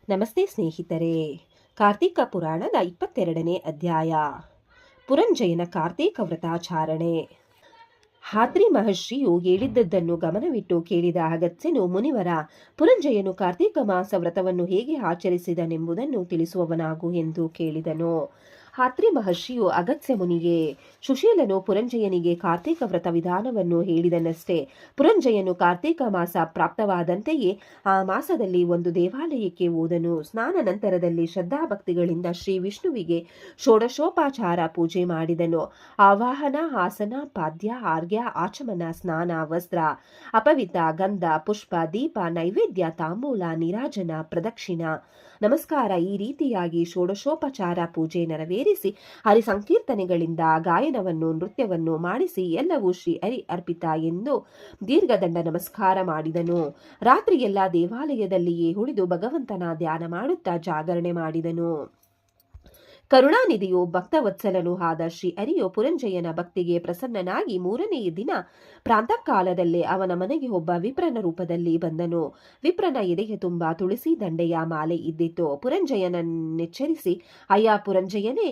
ನಮಸ್ತೆ ಸ್ನೇಹಿತರೆ. ಕಾರ್ತೀಕ ಪುರಾಣದ 22ನೇ ಅಧ್ಯಾಯ. ಪುರಂಜಯನ ಕಾರ್ತೀಕ ವ್ರತಾಚಾರಣೆ. ಹಾತ್ರಿ ಮಹರ್ಷಿಯು ಹೇಳಿದ್ದನ್ನು ಗಮನವಿಟ್ಟು ಕೇಳಿದ ಅಗತ್ಯನು ಮುನಿವರ, ಪುರಂಜಯನು ಕಾರ್ತೀಕ ಮಾಸ ವ್ರತವನ್ನು ಹೇಗೆ ಆಚರಿಸಿದನೆಂಬುದನ್ನು ತಿಳಿಸುವವನಾಗು ಎಂದು ಕೇಳಿದನು. ಹಾತ್ರಿ ಮಹರ್ಷಿಯು ಅಗತ್ಯ ಮುನಿಗೆ, ಸುಶೀಲನು ಪುರಂಜಯನಿಗೆ ಕಾರ್ತೀಕ ವ್ರತ ವಿಧಾನವನ್ನು ಹೇಳಿದನಷ್ಟೇ. ಪುರಂಜಯನು ಕಾರ್ತೀಕ ಮಾಸ ಪ್ರಾಪ್ತವಾದಂತೆಯೇ ಆ ಮಾಸದಲ್ಲಿ ಒಂದು ದೇವಾಲಯಕ್ಕೆ ಹೋದನು. ಸ್ನಾನ ನಂತರದಲ್ಲಿ ಶ್ರದ್ಧಾಭಕ್ತಿಗಳಿಂದ ಶ್ರೀ ವಿಷ್ಣುವಿಗೆ ಷೋಡಶೋಪಚಾರ ಪೂಜೆ ಮಾಡಿದನು. ಆವಾಹನ, ಆಸನ, ಪಾದ್ಯ, ಆರ್ಘ್ಯ, ಆಚಮನ, ಸ್ನಾನ, ವಸ್ತ್ರ, ಅಪವಿತ, ಗಂಧ, ಪುಷ್ಪ, ದೀಪ, ನೈವೇದ್ಯ, ತಾಂಬೂಲ, ನೀರಾಜನ, ಪ್ರದಕ್ಷಿಣ, ನಮಸ್ಕಾರ ಈ ರೀತಿಯಾಗಿ ಷೋಡಶೋಪಚಾರ ಪೂಜೆ ನೆರವೇರಿಸಿ ಹರಿ ಸಂಕೀರ್ತನೆಗಳಿಂದ ಗಾಯನವನ್ನು ನೃತ್ಯವನ್ನು ಮಾಡಿಸಿ ಎಲ್ಲವೂ ಶ್ರೀ ಹರಿ ಅರ್ಪಿತ ಎಂದು ದೀರ್ಘದಂಡ ನಮಸ್ಕಾರ ಮಾಡಿದನು. ರಾತ್ರಿಯೆಲ್ಲ ದೇವಾಲಯದಲ್ಲಿಯೇ ಉಳಿದು ಭಗವಂತನ ಧ್ಯಾನ ಮಾಡುತ್ತಾ ಜಾಗರಣೆ ಮಾಡಿದನು. ಕರುಣಾನಿಧಿಯು ಭಕ್ತವತ್ಸಲನೂ ಆದ ಶ್ರೀ ಹರಿಯು ಪುರಂಜಯನ ಭಕ್ತಿಗೆ ಪ್ರಸನ್ನನಾಗಿ 3ನೇ ದಿನ ಪ್ರಾತಃಕಾಲದಲ್ಲೇ ಅವನ ಮನೆಗೆ ಒಬ್ಬ ವಿಪ್ರನ ರೂಪದಲ್ಲಿ ಬಂದನು. ವಿಪ್ರನ ಎದೆಗೆ ತುಂಬ ತುಳಸಿ ದಂಡೆಯ ಮಾಲೆ ಇದ್ದಿತ್ತು. ಪುರಂಜಯನನ್ನೆಚ್ಚರಿಸಿ, ಅಯ್ಯ ಪುರಂಜಯನೇ,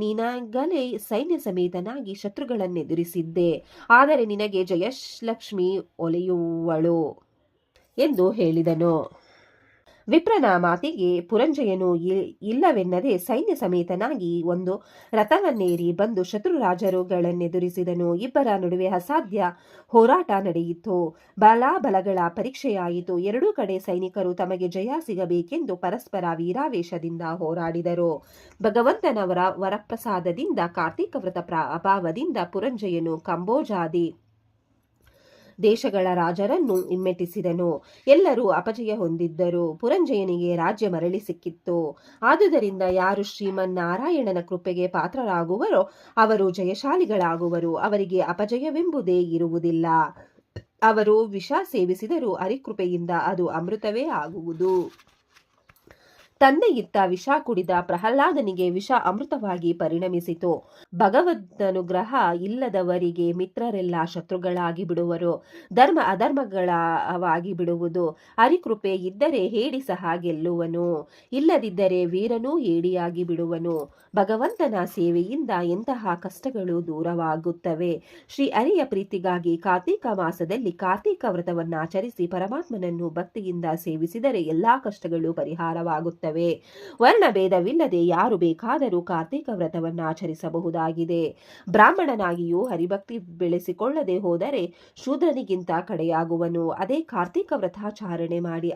ನೀನಾಗಲೇ ಸೈನ್ಯ ಸಮೇತನಾಗಿ ಶತ್ರುಗಳನ್ನೆದುರಿಸಿದ್ದೆ. ಆದರೆ ನಿನಗೆ ಜಯಲಕ್ಷ್ಮಿ ಒಲೆಯುವಳು ಎಂದು ಹೇಳಿದನು. ವಿಪ್ರನ ಮಾತಿಗೆ ಪುರಂಜಯನು ಇಲ್ಲವೆನ್ನದೆ ಸೈನ್ಯ ಸಮೇತನಾಗಿ ಒಂದು ರಥವನ್ನೇರಿ ಬಂದು ಶತ್ರುರಾಜರುಗಳನ್ನೆದುರಿಸಿದನು. ಇಬ್ಬರ ನಡುವೆ ಅಸಾಧ್ಯ ಹೋರಾಟ ನಡೆಯಿತು. ಬಲಾಬಲಗಳ ಪರೀಕ್ಷೆಯಾಯಿತು. ಎರಡೂ ಕಡೆ ಸೈನಿಕರು ತಮಗೆ ಜಯ ಸಿಗಬೇಕೆಂದು ಪರಸ್ಪರ ವೀರಾವೇಶದಿಂದ ಹೋರಾಡಿದರು. ಭಗವಂತನ ವರಪ್ರಸಾದದಿಂದ ಕಾರ್ತೀಕ ವ್ರತ ಅಭಾವದಿಂದ ಪುರಂಜಯನು ಕಂಬೋಜಾದಿ ದೇಶಗಳ ರಾಜರನ್ನು ಹಿಮ್ಮೆಟ್ಟಿಸಿದನು. ಎಲ್ಲರೂ ಅಪಜಯ ಹೊಂದಿದ್ದರು. ಪುರಂಜಯನಿಗೆ ರಾಜ್ಯ ಮರಳಿ ಸಿಕ್ಕಿತ್ತು. ಆದುದರಿಂದ ಯಾರು ಶ್ರೀಮನ್ನಾರಾಯಣನ ಕೃಪೆಗೆ ಪಾತ್ರರಾಗುವರೋ ಅವರು ಜಯಶಾಲಿಗಳಾಗುವರು. ಅವರಿಗೆ ಅಪಜಯವೆಂಬುದೇ ಇರುವುದಿಲ್ಲ. ಅವರು ವಿಷ ಸೇವಿಸಿದರೂ ಹರಿಕೃಪೆಯಿಂದ ಅದು ಅಮೃತವೇ ಆಗುವುದು. ತಂದೆಯಿತ್ತ ವಿಷ ಕುಡಿದ ಪ್ರಹ್ಲಾದನಿಗೆ ವಿಷ ಅಮೃತವಾಗಿ ಪರಿಣಮಿಸಿತು. ಭಗವದನುಗ್ರಹ ಇಲ್ಲದವರಿಗೆ ಮಿತ್ರರೆಲ್ಲ ಶತ್ರುಗಳಾಗಿ ಬಿಡುವರು. ಧರ್ಮ ಅಧರ್ಮಗಳವಾಗಿ ಬಿಡುವುದು. ಹರಿಕೃಪೆ ಇದ್ದರೆ ಹೇಡಿ ಸಹ ಗೆಲ್ಲುವನು, ಇಲ್ಲದಿದ್ದರೆ ವೀರನೂ ಹೇಡಿಯಾಗಿ ಬಿಡುವನು. ಭಗವಂತನ ಸೇವೆಯಿಂದ ಎಂತಹ ಕಷ್ಟಗಳು ದೂರವಾಗುತ್ತವೆ. ಶ್ರೀ ಹರಿಯ ಪ್ರೀತಿಗಾಗಿ ಕಾರ್ತೀಕ ಮಾಸದಲ್ಲಿ ಕಾರ್ತೀಕ ವ್ರತವನ್ನಾಚರಿಸಿ ಪರಮಾತ್ಮನನ್ನು ಭಕ್ತಿಯಿಂದ ಸೇವಿಸಿದರೆ ಎಲ್ಲಾ ಕಷ್ಟಗಳು ಪರಿಹಾರವಾಗುತ್ತವೆ. ವರ್ಣಭೇದವಿಲ್ಲದೆ ಯಾರು ಬೇಕಾದರೂ ಕಾರ್ತೀಕ ವ್ರತವನ್ನು ಆಚರಿಸಬಹುದಾಗಿದೆ. ಬ್ರಾಹ್ಮಣನಾಗಿಯೂ ಹರಿಭಕ್ತಿ ಬೆಳೆಸಿಕೊಳ್ಳದೆ ಹೋದರೆ ಶೂದ್ರನಿಗಿಂತ ಕಡೆಯಾಗುವನು. ಅದೇ ಕಾರ್ತೀಕ ವ್ರತಾಚರಣೆ ಮಾಡಿ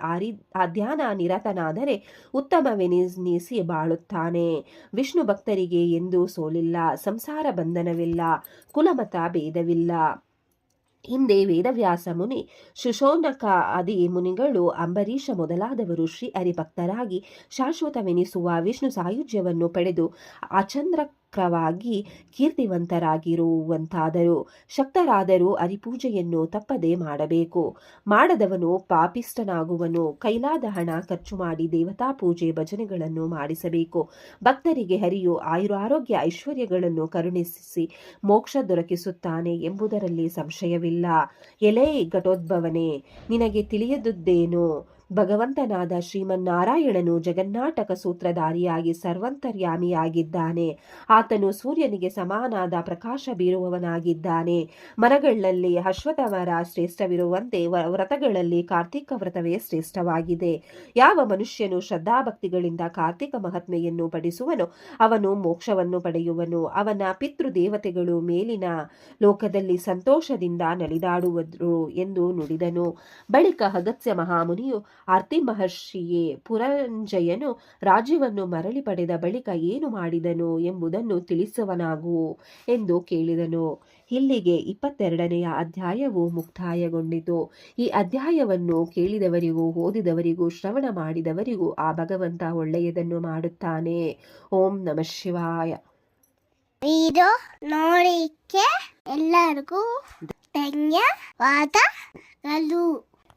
ಧ್ಯಾನ ನಿರತನಾದರೆ ಉತ್ತಮವೆನಿಸಿ ಬಾಳುತ್ತಾನೆ. ವಿಷ್ಣು ಭಕ್ತರಿಗೆ ಎಂದೂ ಸೋಲಿಲ್ಲ. ಸಂಸಾರ ಬಂಧನವಿಲ್ಲ. ಕುಲಮತ ಭೇದವಿಲ್ಲ. ಹಿಂದೆ ವೇದವ್ಯಾಸ ಮುನಿ, ಶುಶೋನಕ ಆದಿ ಮುನಿಗಳು, ಅಂಬರೀಷ ಮೊದಲಾದವರು ಶ್ರೀ ಹರಿಭಕ್ತರಾಗಿ ಶಾಶ್ವತವೆನಿಸುವ ವಿಷ್ಣು ಸಾಯುಜ್ಯವನ್ನು ಪಡೆದು ಅಚಂದ್ರಕವಾಗಿ ಕೀರ್ತಿವಂತರಾಗಿರುವಂತಾದರು. ಶಕ್ತರಾದರೂ ಹರಿಪೂಜೆಯನ್ನು ತಪ್ಪದೆ ಮಾಡಬೇಕು. ಮಾಡದವನು ಪಾಪಿಷ್ಟನಾಗುವನು. ಕೈಲಾದ ಹಣ ಖರ್ಚು ಮಾಡಿ ದೇವತಾ ಪೂಜೆ ಭಜನೆಗಳನ್ನು ಮಾಡಿಸಬೇಕು. ಭಕ್ತರಿಗೆ ಹರಿಯು ಆಯುರಾರೋಗ್ಯ ಐಶ್ವರ್ಯಗಳನ್ನು ಕರುಣಿಸಿ ಮೋಕ್ಷ ದೊರಕಿಸುತ್ತಾನೆ ಎಂಬುದರಲ್ಲಿ ಸಂಶಯವಿಲ್ಲ. ಎಲೆ ಘಟೋದ್ಭವನೇ, ನಿನಗೆ ತಿಳಿಯದುದೇನು? ಭಗವಂತನಾದ ಶ್ರೀಮನ್ನಾರಾಯಣನು ಜಗನ್ನಾಟಕ ಸೂತ್ರಧಾರಿಯಾಗಿ ಸರ್ವಂತರ್ಯಾಮಿಯಾಗಿದ್ದಾನೆ. ಆತನು ಸೂರ್ಯನಿಗೆ ಸಮಾನಾದ ಪ್ರಕಾಶ ಬೀರುವವನಾಗಿದ್ದಾನೆ. ಮರಗಳಲ್ಲಿ ಅಶ್ವತ್ಥ ಮರ ಶ್ರೇಷ್ಠವಿರುವಂತೆ ವ್ರತಗಳಲ್ಲಿ ಕಾರ್ತೀಕ ವ್ರತವೇ ಶ್ರೇಷ್ಠವಾಗಿದೆ. ಯಾವ ಮನುಷ್ಯನು ಶ್ರದ್ಧಾಭಕ್ತಿಗಳಿಂದ ಕಾರ್ತೀಕ ಮಹಾತ್ಮೆಯನ್ನು ಪಠಿಸುವನೋ ಅವನು ಮೋಕ್ಷವನ್ನು ಪಡೆಯುವನು. ಅವನ ಪಿತೃದೇವತೆಗಳು ಮೇಲಿನ ಲೋಕದಲ್ಲಿ ಸಂತೋಷದಿಂದ ನಲಿದಾಡುವರು ಎಂದು ನುಡಿದನು. ಬಳಿಕ ಅಗಸ್ತ್ಯ ಮಹಾಮುನಿಯು, ಆರ್ತಿ ಮಹರ್ಷಿಯೇ, ಪುರಂಜಯನು ರಾಜ್ಯವನ್ನು ಮರಳಿ ಪಡೆದ ಬಳಿಕ ಏನು ಮಾಡಿದನು ಎಂಬುದನ್ನು ತಿಳಿಸುವನಾಗು ಎಂದು ಕೇಳಿದನು. ಇಲ್ಲಿಗೆ 22ನೇ ಅಧ್ಯಾಯವು ಮುಕ್ತಾಯಗೊಂಡಿತು. ಈ ಅಧ್ಯಾಯವನ್ನು ಕೇಳಿದವರಿಗೂ ಓದಿದವರಿಗೂ ಶ್ರವಣ ಮಾಡಿದವರಿಗೂ ಆ ಭಗವಂತ ಒಳ್ಳೆಯದನ್ನು ಮಾಡುತ್ತಾನೆ. ಓಂ ನಮಃ ಶಿವಾಯ. ವಿಡಿಯೋ ನೋಡಿಕ್ಕೆ ಎಲ್ಲರಿಗೂ ಧನ್ಯವಾದಗಳು.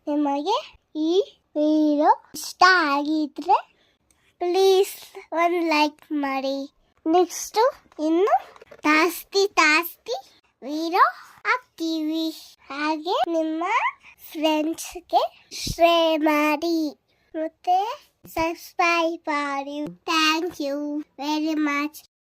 ನಿಮಗೆ ಈ ವಿಡಿಯೋ ಇಷ್ಟ ಆಗಿದ್ರೆ ಪ್ಲೀಸ್ ಒಂದು ಲೈಕ್ ಮಾಡಿ. ನೆಕ್ಸ್ಟ್ ಇನ್ನು ಜಾಸ್ತಿ ವಿಡಿಯೋ ಹಾಕ್ತೀವಿ. ಹಾಗೆ ನಿಮ್ಮ ಫ್ರೆಂಡ್ಸ್ಗೆ ಶೇರ್ ಮಾಡಿ. ಮತ್ತೆ subscribe for you. Thank you very much.